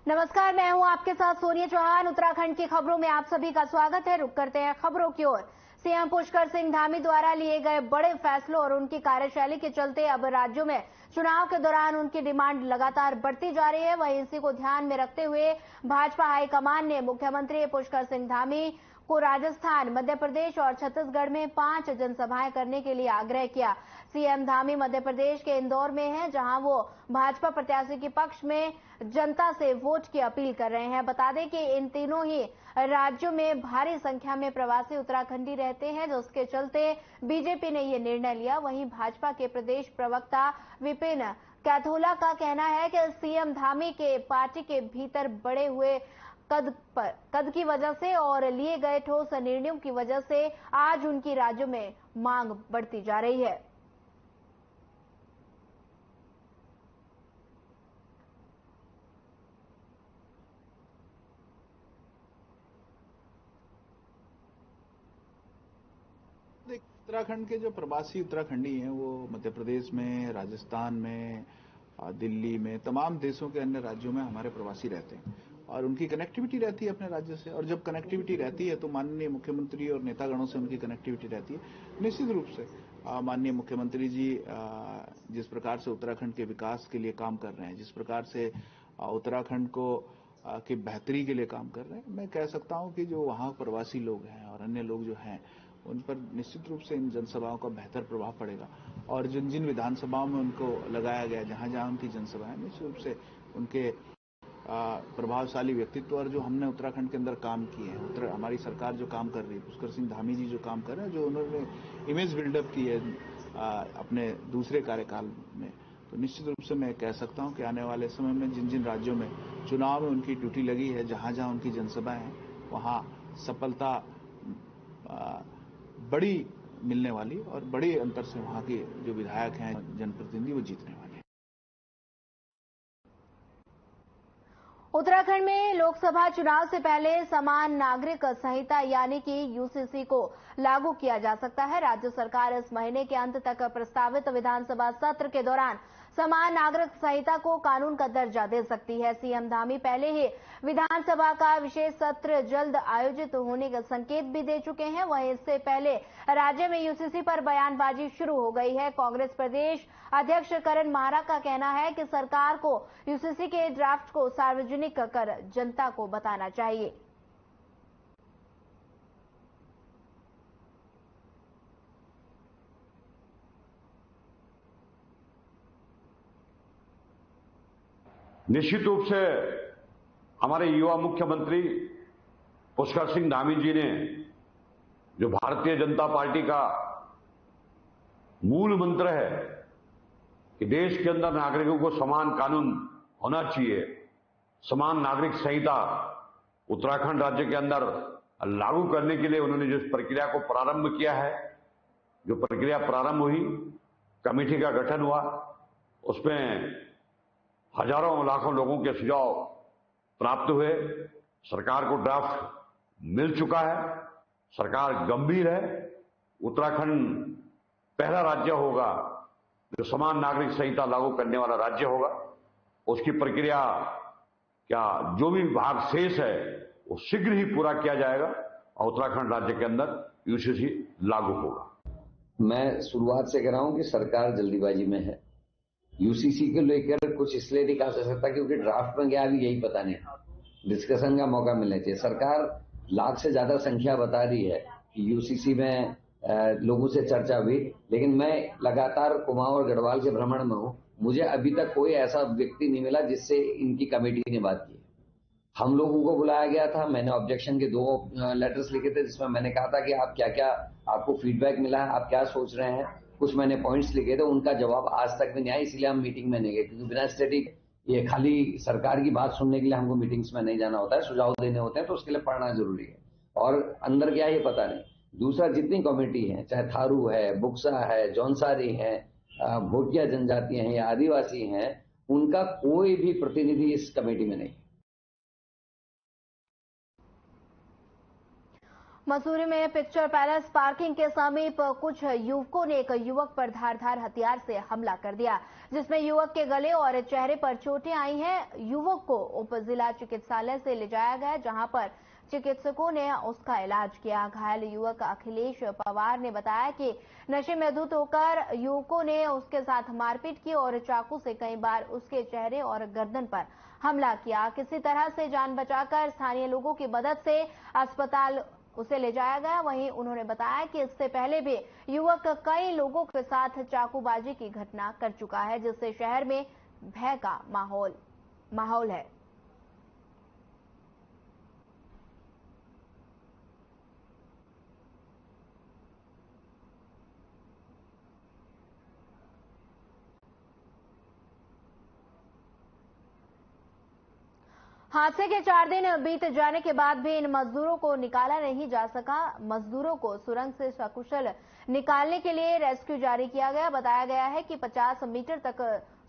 नमस्कार, मैं हूं आपके साथ सोनिया चौहान। उत्तराखंड की खबरों में आप सभी का स्वागत है। रुक करते हैं खबरों की ओर। सीएम पुष्कर सिंह धामी द्वारा लिए गए बड़े फैसलों और उनकी कार्यशैली के चलते अब राज्यों में चुनाव के दौरान उनकी डिमांड लगातार बढ़ती जा रही है। वहीं इसी को ध्यान में रखते हुए भाजपा हाईकमान ने मुख्यमंत्री पुष्कर सिंह धामी को राजस्थान, मध्य प्रदेश और छत्तीसगढ़ में 5 जनसभाएं करने के लिए आग्रह किया। सीएम धामी मध्य प्रदेश के इंदौर में हैं, जहां वो भाजपा प्रत्याशी के पक्ष में जनता से वोट की अपील कर रहे हैं। बता दें कि इन तीनों ही राज्यों में भारी संख्या में प्रवासी उत्तराखंडी रहते हैं, जिसके चलते बीजेपी ने ये निर्णय लिया। वहीं भाजपा के प्रदेश प्रवक्ता विपिन कैथोला का कहना है कि सीएम धामी के पार्टी के भीतर बड़े हुए कद की वजह से और लिए गए ठोस निर्णयों की वजह से आज उनकी राज्यों में मांग बढ़ती जा रही है। उत्तराखंड के जो प्रवासी उत्तराखंडी हैं वो मध्य प्रदेश में, राजस्थान में, दिल्ली में, तमाम देशों के अन्य राज्यों में हमारे प्रवासी रहते हैं और उनकी कनेक्टिविटी रहती है अपने राज्य से। और जब कनेक्टिविटी रहती है तो माननीय मुख्यमंत्री और नेतागणों से उनकी कनेक्टिविटी रहती है। निश्चित रूप से माननीय मुख्यमंत्री जी जिस प्रकार से उत्तराखंड के विकास के लिए काम कर रहे हैं, जिस प्रकार से उत्तराखंड को की बेहतरी के लिए काम कर रहे हैं, मैं कह सकता हूं कि जो वहां प्रवासी लोग हैं और अन्य लोग जो हैं उन पर निश्चित रूप से इन जनसभाओं का बेहतर प्रभाव पड़ेगा। और जिन जिन विधानसभाओं में उनको लगाया गया, जहां जहां उनकी जनसभाएं, निश्चित रूप से उनके प्रभावशाली व्यक्तित्व और जो हमने उत्तराखंड के अंदर काम किए हैं, हमारी सरकार जो काम कर रही है, पुष्कर सिंह धामी जी जो काम कर रहे हैं, जो उन्होंने इमेज बिल्डअप की है अपने दूसरे कार्यकाल में, तो निश्चित रूप से मैं कह सकता हूं कि आने वाले समय में जिन जिन राज्यों में चुनाव में उनकी ड्यूटी लगी है, जहां जहां उनकी जनसभाएं हैं, वहां सफलता बड़ी मिलने वाली और बड़े अंतर से वहां के जो विधायक हैं, जनप्रतिनिधि, वो जीतने वाले हैं। उत्तराखंड में लोकसभा चुनाव से पहले समान नागरिक संहिता यानी कि यूसीसी को लागू किया जा सकता है। राज्य सरकार इस महीने के अंत तक प्रस्तावित विधानसभा सत्र के दौरान समान नागरिक संहिता को कानून का दर्जा दे सकती है। सीएम धामी पहले ही विधानसभा का विशेष सत्र जल्द आयोजित होने का संकेत भी दे चुके हैं। वहीं इससे पहले राज्य में यूसीसी पर बयानबाजी शुरू हो गई है। कांग्रेस प्रदेश अध्यक्ष करण माहरा का कहना है कि सरकार को यूसीसी के ड्राफ्ट को सार्वजनिक कर जनता को बताना चाहिए। निश्चित रूप से हमारे युवा मुख्यमंत्री पुष्कर सिंह धामी जी ने जो भारतीय जनता पार्टी का मूल मंत्र है कि देश के अंदर नागरिकों को समान कानून होना चाहिए, समान नागरिक संहिता उत्तराखंड राज्य के अंदर लागू करने के लिए उन्होंने जिस प्रक्रिया को प्रारंभ किया है, जो प्रक्रिया प्रारंभ हुई, कमेटी का गठन हुआ, उसमें हजारों लाखों लोगों के सुझाव प्राप्त हुए। सरकार को ड्राफ्ट मिल चुका है। सरकार गंभीर है। उत्तराखंड पहला राज्य होगा जो समान नागरिक संहिता लागू करने वाला राज्य होगा। उसकी प्रक्रिया क्या जो भी भाग शेष है वो शीघ्र ही पूरा किया जाएगा और उत्तराखंड राज्य के अंदर यूसीसी लागू होगा। मैं शुरुआत से कह रहा हूं कि सरकार जल्दीबाजी में है। यूसीसी को लेकर कुछ इसलिए नहीं कहा जा सकता क्योंकि ड्राफ्ट में क्या अभी यही पता नहीं, डिस्कशन का मौका मिलना चाहिए। सरकार लाख से ज्यादा संख्या बता रही है कि यूसीसी में लोगों से चर्चा हुई, लेकिन मैं लगातार कुमाऊं और गढ़वाल के भ्रमण में हूं, मुझे अभी तक कोई ऐसा व्यक्ति नहीं मिला जिससे इनकी कमेटी ने बात की। हम लोगों को बुलाया गया था, मैंने ऑब्जेक्शन के 2 लेटर्स लिखे थे जिसमें मैंने कहा था कि आप क्या क्या आपको फीडबैक मिला है, आप क्या सोच रहे हैं। कुछ मैंने पॉइंट्स लिखे थे, उनका जवाब आज तक भी नहीं आया, इसलिए हम मीटिंग में नहीं गए। क्योंकि बिना स्टैटिक ये खाली सरकार की बात सुनने के लिए हमको मीटिंग्स में नहीं जाना होता है, सुझाव देने होते हैं, तो उसके लिए पढ़ना जरूरी है। और अंदर क्या ये पता नहीं। दूसरा, जितनी कमेटी है, चाहे थारू है, बुक्सा है, जौनसारी है, भोटिया जनजातियां हैं या आदिवासी हैं, उनका कोई भी प्रतिनिधि इस कमेटी में नहीं। मसूरी में पिक्चर पैलेस पार्किंग के समीप कुछ युवकों ने एक युवक पर धारदार हथियार से हमला कर दिया, जिसमें युवक के गले और चेहरे पर चोटें आई हैं। युवक को उप जिला चिकित्सालय से ले जाया गया, जहां पर चिकित्सकों ने उसका इलाज किया। घायल युवक अखिलेश पवार ने बताया कि नशे में धुत होकर युवकों ने उसके साथ मारपीट की और चाकू से कई बार उसके चेहरे और गर्दन पर हमला किया। किसी तरह से जान बचाकर स्थानीय लोगों की मदद से अस्पताल उसे ले जाया गया। वहीं उन्होंने बताया कि इससे पहले भी युवक कई लोगों के साथ चाकूबाजी की घटना कर चुका है, जिससे शहर में भय का माहौल है। हादसे के 4 दिन बीत जाने के बाद भी इन मजदूरों को निकाला नहीं जा सका। मजदूरों को सुरंग से सकुशल निकालने के लिए रेस्क्यू जारी किया गया। बताया गया है कि 50 मीटर तक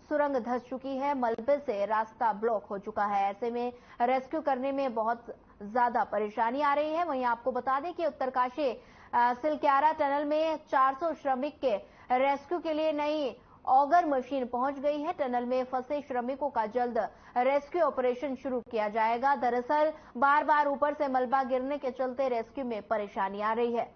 सुरंग धंस चुकी है, मलबे से रास्ता ब्लॉक हो चुका है। ऐसे में रेस्क्यू करने में बहुत ज्यादा परेशानी आ रही है। वहीं आपको बता दें कि उत्तरकाशी सिलक्यारा टनल में 400 श्रमिक के रेस्क्यू के लिए नई ऑगर मशीन पहुंच गई है। टनल में फंसे श्रमिकों का जल्द रेस्क्यू ऑपरेशन शुरू किया जाएगा। दरअसल बार बार ऊपर से मलबा गिरने के चलते रेस्क्यू में परेशानी आ रही है।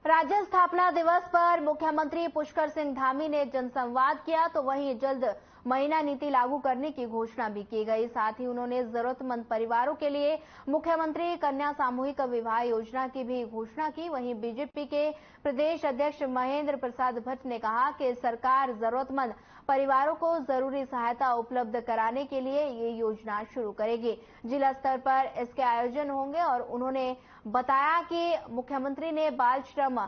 राज्य स्थापना दिवस पर मुख्यमंत्री पुष्कर सिंह धामी ने जनसंवाद किया, तो वहीं जल्द महीना नीति लागू करने की घोषणा भी की गई। साथ ही उन्होंने जरूरतमंद परिवारों के लिए मुख्यमंत्री कन्या सामूहिक विवाह योजना की भी घोषणा की। वहीं बीजेपी के प्रदेश अध्यक्ष महेंद्र प्रसाद भट्ट ने कहा कि सरकार जरूरतमंद परिवारों को जरूरी सहायता उपलब्ध कराने के लिए ये योजना शुरू करेगी। जिला स्तर पर इसके आयोजन होंगे और उन्होंने बताया कि मुख्यमंत्री ने बाल श्रम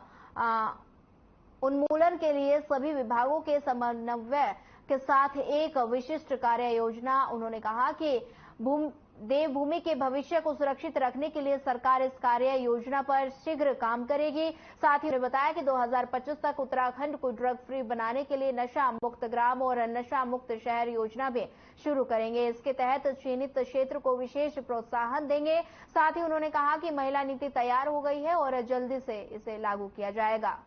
उन्मूलन के लिए सभी विभागों के समन्वय के साथ एक विशिष्ट कार्य योजना। उन्होंने कहा कि देवभूमि के भविष्य को सुरक्षित रखने के लिए सरकार इस कार्य योजना पर शीघ्र काम करेगी। साथ ही उन्होंने बताया कि 2025 तक उत्तराखंड को ड्रग फ्री बनाने के लिए नशा मुक्त ग्राम और नशा मुक्त शहर योजना भी शुरू करेंगे। इसके तहत चिन्हित क्षेत्र को विशेष प्रोत्साहन देंगे। साथ ही उन्होंने कहा कि महिला नीति तैयार हो गई है और जल्दी से इसे लागू किया जाएगा।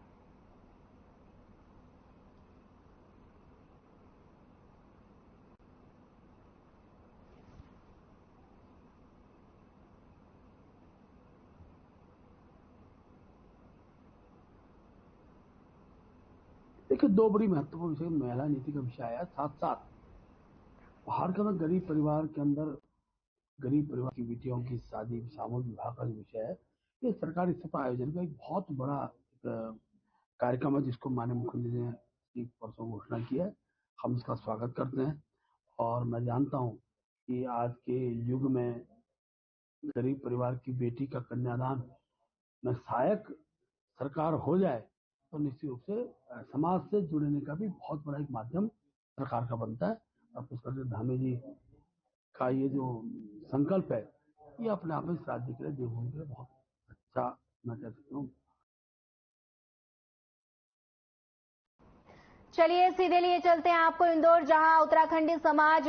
देखिए, दो बड़ी महत्वपूर्ण विषय महिला नीति का विषय आया, साथ साथ बाहर का गरीब परिवार के अंदर गरीब परिवार की बेटियों की शादी सामूहिक विवाह का विषय है। ये सरकारी स्तर पर आयोजन का एक बहुत बड़ा कार्यक्रम है, जिसको माननीय मुख्यमंत्री ने परसों घोषणा की है। हम इसका स्वागत करते हैं और मैं जानता हूं कि आज के युग में गरीब परिवार की बेटी का कन्यादान में सहायक सरकार हो जाए तो निश्चित रूप से समाज से जुड़ने का भी बहुत बड़ा एक माध्यम सरकार का बनता है। और पुष्कर सिंह धामी जी का ये जो संकल्प है, ये अपने आप में इस राज्य के लिए देवभूमि के लिए बहुत अच्छा, मैं कह सकता हूँ। चलिए सीधे लिए चलते हैं आपको इंदौर, जहां उत्तराखंडी समाज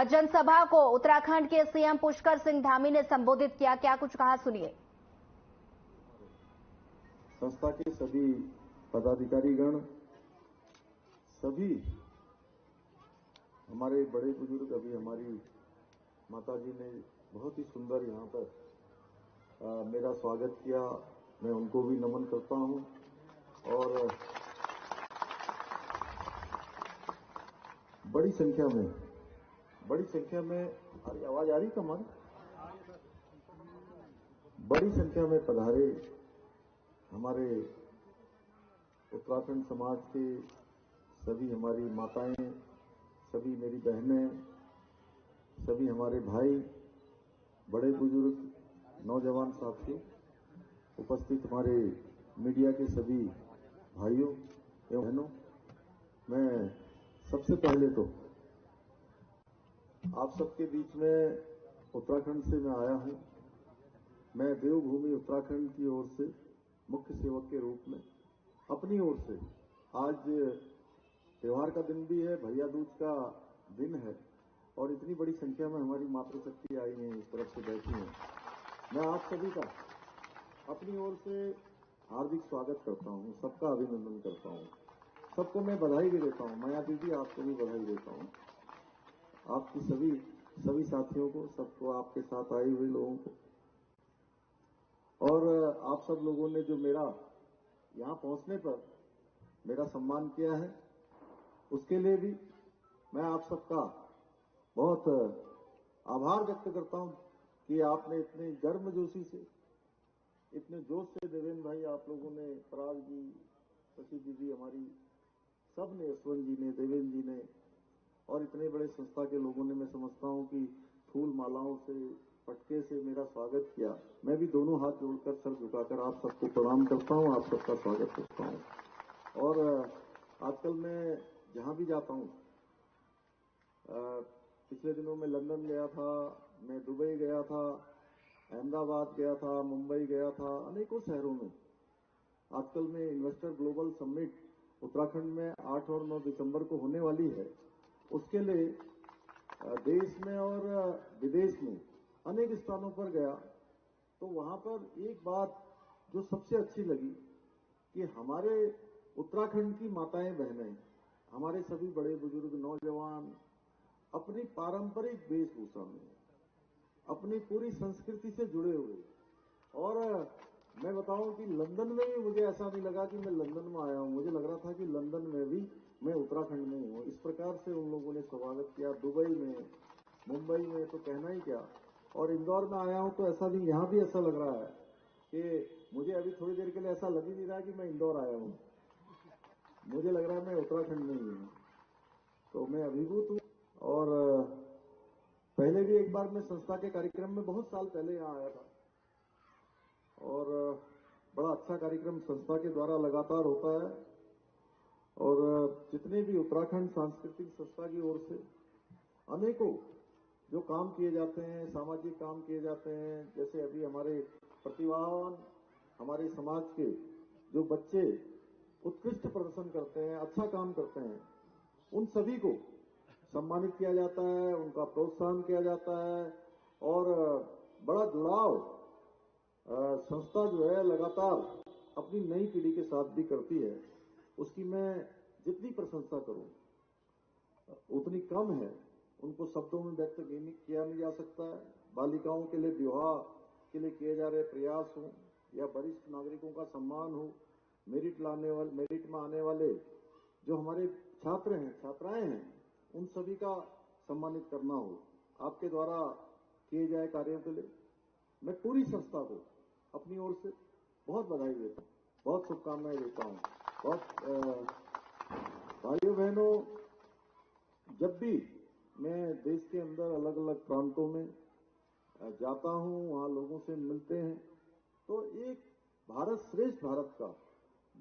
जनसभा को उत्तराखंड के सीएम पुष्कर सिंह धामी ने संबोधित किया। क्या कुछ कहा, सुनिए। संस्था के सभी पदाधिकारीगण, सभी हमारे बड़े बुजुर्ग, अभी हमारी माता जी ने बहुत ही सुंदर यहाँ पर मेरा स्वागत किया, मैं उनको भी नमन करता हूँ। और बड़ी संख्या में, आवाज आ रही कमल? बड़ी संख्या में पधारे हमारे उत्तराखंड समाज के सभी हमारी माताएं, सभी मेरी बहनें, सभी हमारे भाई, बड़े बुजुर्ग, नौजवान साथियों, उपस्थित हमारे मीडिया के सभी भाइयों एवं बहनों, मैं सबसे पहले तो आप सबके बीच में उत्तराखंड से मैं आया हूं। मैं देवभूमि उत्तराखंड की ओर से मुख्य सेवक के रूप में अपनी ओर से आज त्योहार का दिन भी है, भैया दूज का दिन है और इतनी बड़ी संख्या में हमारी मातृशक्ति आई है, इस तरफ से बैठी है। मैं आप सभी का अपनी ओर से हार्दिक स्वागत करता हूं, सबका अभिनंदन करता हूं, सबको मैं बधाई भी देता हूं। माया दीदी, आपको भी बधाई देता हूं, आपकी सभी साथियों को, सबको, आपके साथ आए हुए लोगों को, और आप सब लोगों ने जो मेरा यहां पहुंचने पर मेरा सम्मान किया है, उसके लिए भी मैं आप सबका बहुत आभार व्यक्त करता हूं कि आपने इतने गर्मजोशी से, इतने जोश से, देवेंद्र भाई, आप लोगों ने, पराग जी, शशि दीदी, हमारी सब ने, यशवंत जी ने, देवेंद्र जी ने, और इतने बड़े संस्था के लोगों ने, मैं समझता हूं कि फूल मालाओं से, पटके से मेरा स्वागत किया। मैं भी दोनों हाथ जोड़कर, सर झुकाकर आप सबको प्रणाम करता हूं, आप सबका स्वागत करता हूं। और आजकल मैं जहां भी जाता हूं, पिछले दिनों में लंदन गया था, मैं दुबई गया था, अहमदाबाद गया था, मुंबई गया था, अनेकों शहरों में। आजकल में इन्वेस्टर ग्लोबल समिट उत्तराखंड में 8 और 9 दिसंबर को होने वाली है। उसके लिए देश में और विदेश में अनेक स्थानों पर गया, तो वहां पर एक बात जो सबसे अच्छी लगी कि हमारे उत्तराखंड की माताएं बहनें, हमारे सभी बड़े बुजुर्ग, नौजवान अपनी पारंपरिक वेशभूषा में, अपनी पूरी संस्कृति से जुड़े हुए। और मैं बताऊं कि लंदन में भी मुझे ऐसा नहीं लगा कि मैं लंदन में आया हूं, मुझे लग रहा था कि लंदन में भी मैं उत्तराखंड में ही हूं। इस प्रकार से उन लोगों ने स्वागत किया। दुबई में, मुंबई में तो कहना ही क्या, और इंदौर में आया हूं तो ऐसा भी, यहां भी ऐसा लग रहा है कि मुझे अभी थोड़ी देर के लिए ऐसा लग ही नहीं रहा कि मैं इंदौर आया हूं, मुझे लग रहा है मैं उत्तराखंड में ही हूं। तो मैं अभिभूत हूं। और पहले भी एक बार मैं संस्था के कार्यक्रम में बहुत साल पहले यहां आया था, और बड़ा अच्छा कार्यक्रम संस्था के द्वारा लगातार होता है। और जितने भी उत्तराखंड सांस्कृतिक संस्था की ओर से अनेकों जो काम किए जाते हैं, सामाजिक काम किए जाते हैं, जैसे अभी हमारे प्रतिभावान, हमारे समाज के जो बच्चे उत्कृष्ट प्रदर्शन करते हैं, अच्छा काम करते हैं, उन सभी को सम्मानित किया जाता है, उनका प्रोत्साहन किया जाता है। और बड़ा जुड़ाव संस्था जो है लगातार अपनी नई पीढ़ी के साथ भी करती है। उसकी मैं जितनी प्रशंसा करूं उतनी कम है, उनको शब्दों में व्यक्त किया नहीं जा सकता है। बालिकाओं के लिए विवाह के लिए किए जा रहे प्रयास हो, या वरिष्ठ नागरिकों का सम्मान हो, मेरिट में आने वाले जो हमारे छात्र हैं, छात्राएं हैं, उन सभी का सम्मानित करना हो, आपके द्वारा किए जाए कार्यों के लिए मैं पूरी संस्था को अपनी ओर से बहुत बधाई देता हूं, बहुत शुभकामनाएं देता हूं। बहुत भाइयों बहनों, जब भी मैं देश के अंदर अलग अलग प्रांतों में जाता हूं, वहां लोगों से मिलते हैं, तो एक भारत श्रेष्ठ भारत का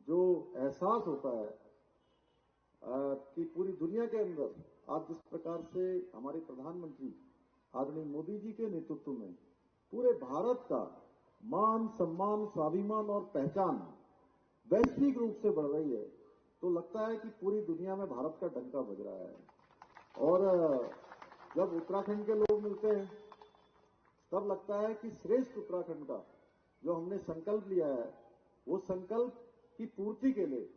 जो एहसास होता है कि पूरी दुनिया के अंदर आज जिस प्रकार से हमारे प्रधानमंत्री आदरणीय मोदी जी के नेतृत्व में पूरे भारत का मान, सम्मान, स्वाभिमान और पहचान वैश्विक रूप से बढ़ रही है, तो लगता है कि पूरी दुनिया में भारत का डंका बज रहा है। और जब उत्तराखंड के लोग मिलते हैं तब लगता है कि श्रेष्ठ उत्तराखंड का जो हमने संकल्प लिया है, वो संकल्प की पूर्ति के लिए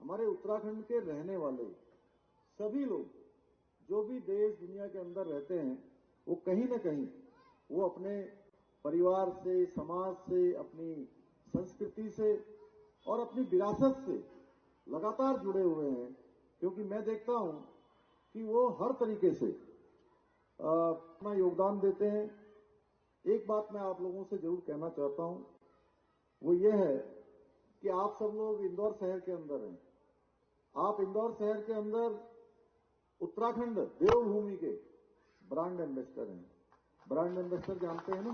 हमारे उत्तराखंड के रहने वाले सभी लोग, जो भी देश दुनिया के अंदर रहते हैं, वो कहीं न कहीं वो अपने परिवार से, समाज से, अपनी संस्कृति से और अपनी विरासत से लगातार जुड़े हुए हैं। क्योंकि मैं देखता हूं कि वो हर तरीके से अपना योगदान देते हैं एक बात मैं आप लोगों से जरूर कहना चाहता हूं, वो ये है कि आप सब लोग इंदौर शहर के अंदर हैं। आप इंदौर शहर के अंदर उत्तराखंड देवभूमि के ब्रांड एम्बेसडर हैं। ब्रांड एम्बेसडर जानते हैं ना,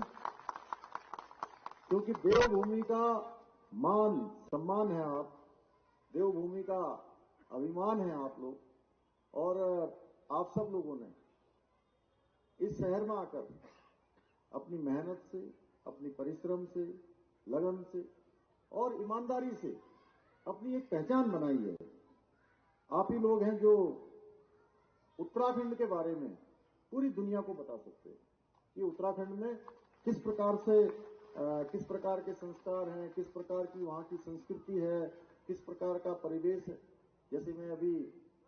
क्योंकि देवभूमि का मान सम्मान है आप, देवभूमि का अभिमान है आप लोग, और आप सब लोगों ने इस शहर में आकर अपनी मेहनत से, अपनी परिश्रम से, लगन से और ईमानदारी से अपनी एक पहचान बनाई है। आप ही लोग हैं जो उत्तराखंड के बारे में पूरी दुनिया को बता सकते हैं कि उत्तराखंड में किस प्रकार से किस प्रकार के संस्कार हैं, किस प्रकार की वहां की संस्कृति है, किस प्रकार का परिवेश है। जैसे मैं अभी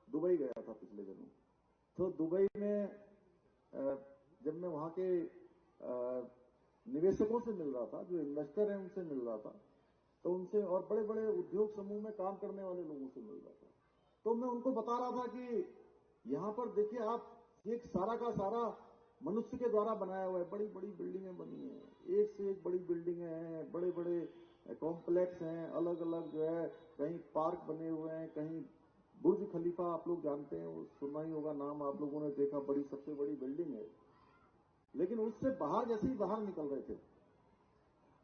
दुबई गया था पिछले दिनों, तो दुबई में जब मैं वहां के निवेशकों से मिल रहा था, जो इन्वेस्टर हैं उनसे मिल रहा था, तो उनसे और बड़े बड़े उद्योग समूह में काम करने वाले लोगों से मिल रहा था, तो मैं उनको बता रहा था कि यहां पर देखिए आप, एक सारा का सारा मनुष्य के द्वारा बनाया हुआ है। बड़ी बड़ी बिल्डिंगें बनी हैं, एक से एक बड़ी बिल्डिंगें हैं, बड़े बड़े कॉम्प्लेक्स हैं, अलग अलग जो है, कहीं पार्क बने हुए हैं, कहीं बुर्ज खलीफा आप लोग जानते हैं, वो सुना ही होगा नाम, आप लोगों ने देखा, बड़ी सबसे बड़ी बिल्डिंग है। लेकिन उससे बाहर जैसे ही बाहर निकल रहे थे,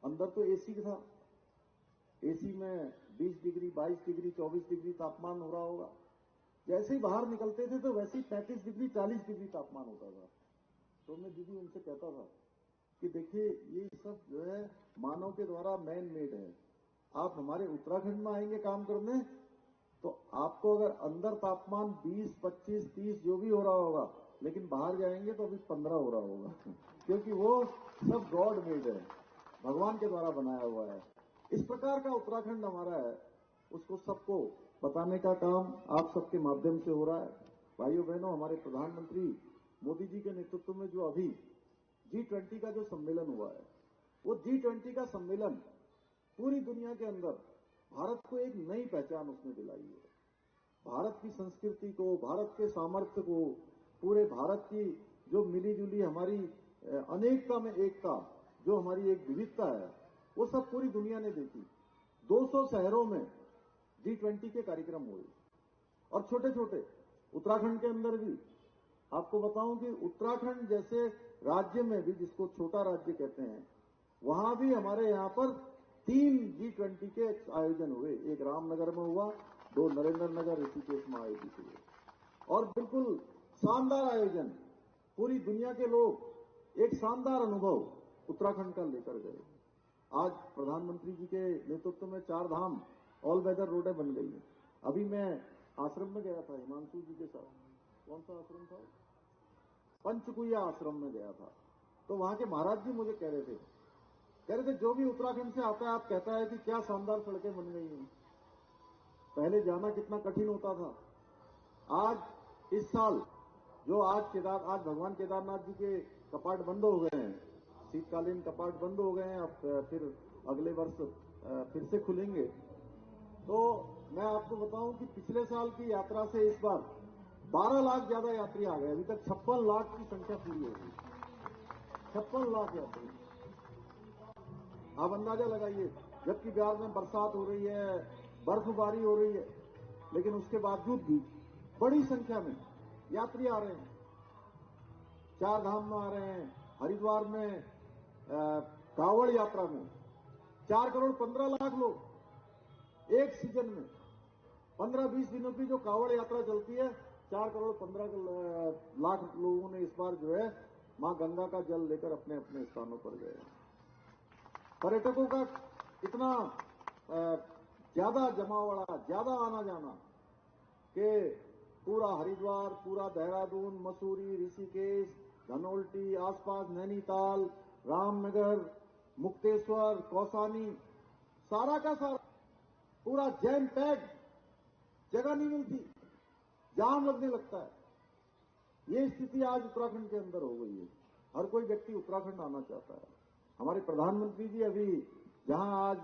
अंदर तो एसी था, एसी में 20 डिग्री 22 डिग्री 24 डिग्री तापमान हो रहा होगा, जैसे ही बाहर निकलते थे तो वैसे ही 35 डिग्री 40 डिग्री तापमान होता था। तो मैं दीदी उनसे कहता था कि देखिए ये सब जो है मानव के द्वारा मैन मेड है। आप हमारे उत्तराखंड में आएंगे काम करने, तो आपको अगर अंदर तापमान 20, 25, 30 जो भी हो रहा होगा, लेकिन बाहर जाएंगे तो अभी 15 हो रहा होगा, क्योंकि वो सब गॉड मेड है, भगवान के द्वारा बनाया हुआ है। इस प्रकार का उत्तराखंड हमारा है, उसको सबको बताने का काम आप सबके माध्यम से हो रहा है। भाइयों बहनों, हमारे प्रधानमंत्री मोदी जी के नेतृत्व में जो अभी G20 का जो सम्मेलन हुआ है, वो G20 का सम्मेलन पूरी दुनिया के अंदर भारत को एक नई पहचान उसने दिलाई है। भारत की संस्कृति को, भारत के सामर्थ्य को, पूरे भारत की जो मिली जुली हमारी अनेकता में एकता, जो हमारी एक विविधता है, वो सब पूरी दुनिया ने देखी। 200 शहरों में G20 के कार्यक्रम हुए, और छोटे छोटे उत्तराखंड के अंदर भी। आपको बताऊं कि उत्तराखंड जैसे राज्य में भी, जिसको छोटा राज्य कहते हैं, वहां भी हमारे यहां पर 3 G20 के आयोजन हुए। एक रामनगर में हुआ, 2 नरेंद्र नगर ऋषिकेश में आयोजित हुए, और बिल्कुल शानदार आयोजन। पूरी दुनिया के लोग एक शानदार अनुभव उत्तराखंड का लेकर गए। आज प्रधानमंत्री जी के नेतृत्व में 4 धाम ऑल वेदर रोडें बन गई हैं। अभी मैं आश्रम में गया था हिमांशु जी के साथ। कौन सा आश्रम था? पंचकुया आश्रम में गया था। तो वहां के महाराज जी मुझे कह रहे थे जो भी उत्तराखंड से आता है आप कहता है कि क्या शानदार सड़कें बन गई हैं। पहले जाना कितना कठिन होता था। आज इस साल जो आज भगवान केदारनाथ जी के कपाट बंद हो गए हैं, शीतकालीन कपाट बंद हो गए हैं, अब फिर अगले वर्ष फिर से खुलेंगे। तो मैं आपको बताऊं कि पिछले साल की यात्रा से इस बार 12 लाख ज्यादा यात्री आ गए। अभी तक 56 लाख की संख्या पूरी हो गई। 56 लाख यात्री। आप अंदाजा लगाइए, जबकि बिहार में बरसात हो रही है, बर्फबारी हो रही है, लेकिन उसके बावजूद भी बड़ी संख्या में यात्री आ रहे हैं। 4 धाम में आ रहे हैं। हरिद्वार में कांवड़ यात्रा में 4 करोड़ 15 लाख लोग एक सीजन में, 15-20 दिनों की जो कांवड़ यात्रा चलती है, 4 करोड़ 15 लाख लोगों ने इस बार जो है मां गंगा का जल लेकर अपने अपने स्थानों पर गए। पर्यटकों का इतना ज्यादा जमावड़ा, ज्यादा आना जाना कि पूरा हरिद्वार, पूरा देहरादून, मसूरी, ऋषिकेश, धनोल्टी, आसपास नैनीताल, रामनगर, मुक्तेश्वर, कौसानी, सारा का सारा पूरा जैम पैक, जगह नहीं मिलती, जाम लगने लगता है। ये स्थिति आज उत्तराखंड के अंदर हो गई है। हर कोई व्यक्ति उत्तराखंड आना चाहता है। हमारे प्रधानमंत्री जी अभी जहां आज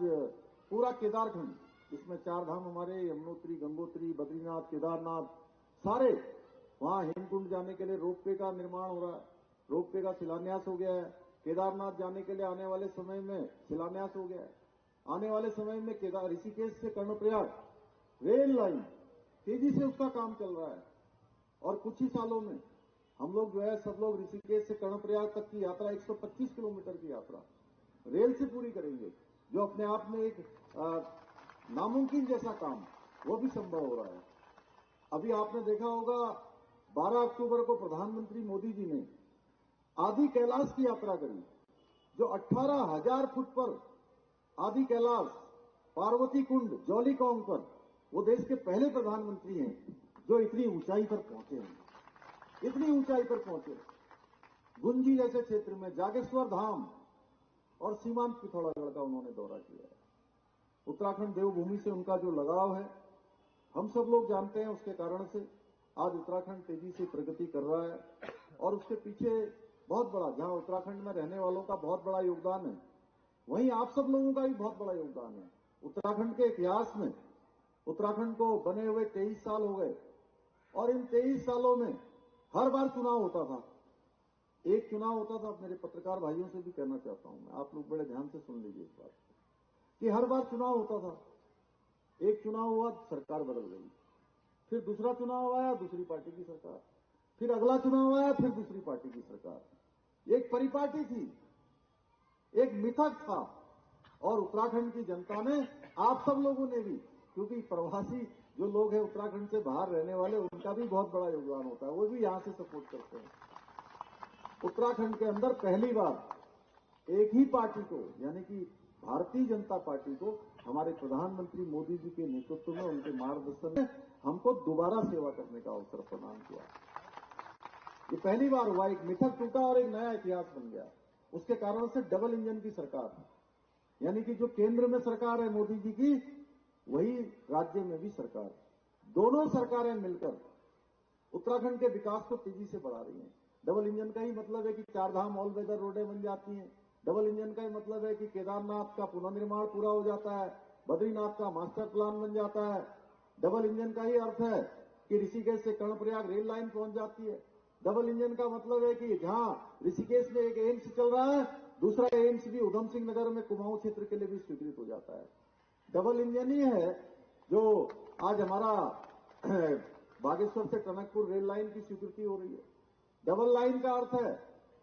पूरा केदारखंड, इसमें 4 धाम हमारे, यमुनोत्री, गंगोत्री, बद्रीनाथ, केदारनाथ, सारे वहां हेमकुंड जाने के लिए रोपवे का निर्माण हो रहा है। रोपवे का शिलान्यास हो गया है। केदारनाथ जाने के लिए आने वाले समय में शिलान्यास हो गया है। आने वाले समय में ऋषिकेश से कर्णप्रयाग रेल लाइन तेजी से उसका काम चल रहा है और कुछ ही सालों में हम लोग जो है सब लोग ऋषिकेश से कर्णप्रयाग तक की यात्रा 125 किलोमीटर की यात्रा रेल से पूरी करेंगे, जो अपने आप में एक नामुमकिन जैसा काम वो भी संभव हो रहा है। अभी आपने देखा होगा 12 अक्टूबर को प्रधानमंत्री मोदी जी ने आदि कैलाश की यात्रा करी, जो 18,000 फुट पर आदि कैलाश पार्वती कुंड जौलीकौंग पर वो देश के पहले प्रधानमंत्री हैं जो इतनी ऊंचाई पर पहुंचे हैं, इतनी ऊंचाई पर पहुंचे। गुंजी जैसे क्षेत्र में जागेश्वर धाम और सीमांत पिथौरागढ़ का उन्होंने दौरा किया है। उत्तराखंड देवभूमि से उनका जो लगाव है हम सब लोग जानते हैं, उसके कारण से आज उत्तराखंड तेजी से प्रगति कर रहा है और उसके पीछे बहुत बड़ा, जहां उत्तराखंड में रहने वालों का बहुत बड़ा योगदान है, वहीं आप सब लोगों का भी बहुत बड़ा योगदान है। उत्तराखंड के इतिहास में उत्तराखंड को बने हुए 23 साल हो गए और इन 23 सालों में हर बार चुनाव होता था। एक चुनाव होता था, मेरे पत्रकार भाइयों से भी कहना चाहता हूं मैं, आप लोग बड़े ध्यान से सुन लीजिए इस बात कि हर बार चुनाव होता था। एक चुनाव हुआ, सरकार बदल गई, फिर दूसरा चुनाव आया, दूसरी पार्टी की सरकार, फिर अगला चुनाव आया, फिर दूसरी पार्टी की सरकार। एक परिपाटी थी, एक मिथक था और उत्तराखंड की जनता ने, आप सब लोगों ने भी, क्योंकि प्रवासी जो लोग हैं उत्तराखंड से बाहर रहने वाले, उनका भी बहुत बड़ा योगदान होता है, वो भी यहां से सपोर्ट करते हैं। उत्तराखंड के अंदर पहली बार एक ही पार्टी को, यानी कि भारतीय जनता पार्टी को हमारे प्रधानमंत्री मोदी जी के नेतृत्व में, उनके मार्गदर्शन में हमको दोबारा सेवा करने का अवसर प्रदान किया। ये पहली बार हुआ, एक मिथक टूटा और एक नया इतिहास बन गया। उसके कारण से डबल इंजन की सरकार, यानी कि जो केंद्र में सरकार है मोदी जी की, वही राज्य में भी सरकार, दोनों सरकारें मिलकर उत्तराखंड के विकास को तेजी से बढ़ा रही हैं। डबल इंजन का ही मतलब है कि 4 धाम ऑल वेदर रोडें बन जाती हैं। डबल इंजन का ही मतलब है कि केदारनाथ का पुनर्निर्माण पूरा हो जाता है, बद्रीनाथ का मास्टर प्लान बन जाता है। डबल इंजन का ही अर्थ है कि ऋषिकेश से कर्णप्रयाग रेल लाइन पहुंच जाती है। डबल इंजन का मतलब है कि जहां ऋषिकेश में एक एम्स चल रहा है, दूसरा एम्स भी उधम सिंह नगर में कुमाऊं क्षेत्र के लिए भी स्वीकृत हो जाता है। डबल इंजन ही है जो आज हमारा बागेश्वर से टनकपुर रेल लाइन की स्वीकृति हो रही है। डबल लाइन का अर्थ है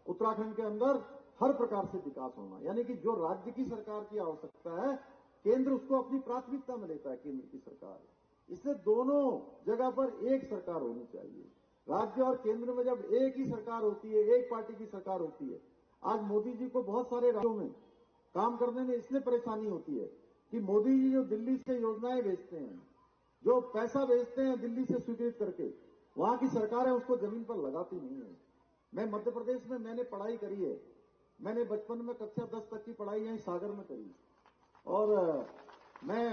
उत्तराखंड के अंदर हर प्रकार से विकास होना, यानी कि जो राज्य की सरकार की आवश्यकता है, केंद्र उसको अपनी प्राथमिकता में लेता है, केंद्र की सरकार। इसलिए दोनों जगह पर एक सरकार होनी चाहिए। राज्य और केंद्र में जब एक ही सरकार होती है, एक पार्टी की सरकार होती है। आज मोदी जी को बहुत सारे राज्यों में काम करने में इसलिए परेशानी होती है कि मोदी जी जो दिल्ली से योजनाएं भेजते हैं, जो पैसा भेजते हैं दिल्ली से स्वीकृत करके, वहां की सरकारें उसको जमीन पर लगाती नहीं है। मैं मध्य प्रदेश में मैंने पढ़ाई करी है, मैंने बचपन में कक्षा 10 तक की पढ़ाई यहीं सागर में करी और मैं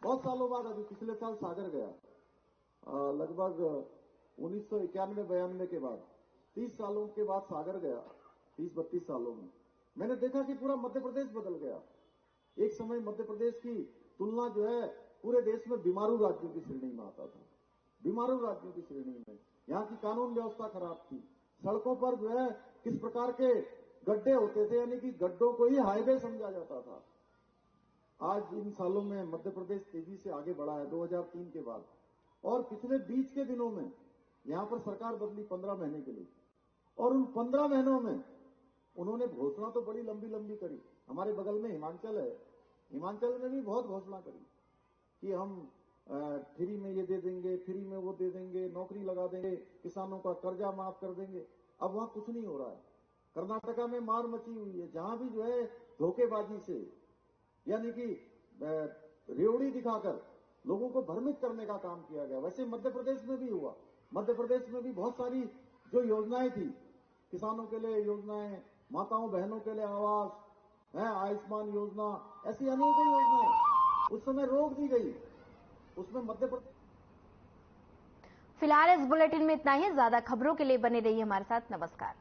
बहुत सालों बाद अभी पिछले साल सागर गया, लगभग 1991-92 के बाद 30 सालों के बाद सागर गया। 30-32 सालों में मैंने देखा कि पूरा मध्य प्रदेश बदल गया। एक समय मध्य प्रदेश की तुलना जो है पूरे देश में बीमारू राज्यों की श्रेणी में आता था, बीमारू राज्यों की श्रेणी में। यहाँ की कानून व्यवस्था खराब थी, सड़कों पर जो है किस प्रकार के गड्ढे होते थे, यानी कि गड्ढों को ही हाईवे समझा जाता था। आज इन सालों में मध्य प्रदेश तेजी से आगे बढ़ा है 2003 के बाद, और पिछले बीच के दिनों में यहां पर सरकार बदली 15 महीने के लिए, और उन 15 महीनों में उन्होंने घोषणा तो बड़ी लंबी लंबी करी। हमारे बगल में हिमाचल है, हिमाचल में भी बहुत घोषणा करी कि हम फ्री में ये दे देंगे, फ्री में वो दे देंगे, नौकरी लगा देंगे, किसानों का कर्जा माफ कर देंगे। अब वहां कुछ नहीं हो रहा है। कर्नाटका में मार मची हुई है, जहां भी जो है धोखेबाजी से, यानी कि रेवड़ी दिखाकर लोगों को भ्रमित करने का काम किया गया। वैसे मध्य प्रदेश में भी हुआ। मध्य प्रदेश में भी बहुत सारी जो योजनाएं थी, किसानों के लिए योजनाएं, माताओं बहनों के लिए आवास है, आयुष्मान योजना, ऐसी अनेकों योजनाएं उस समय रोक दी गई। उसमें मध्य प्रदेश। फिलहाल इस बुलेटिन में इतना ही। ज्यादा खबरों के लिए बने रहिए हमारे साथ। नमस्कार।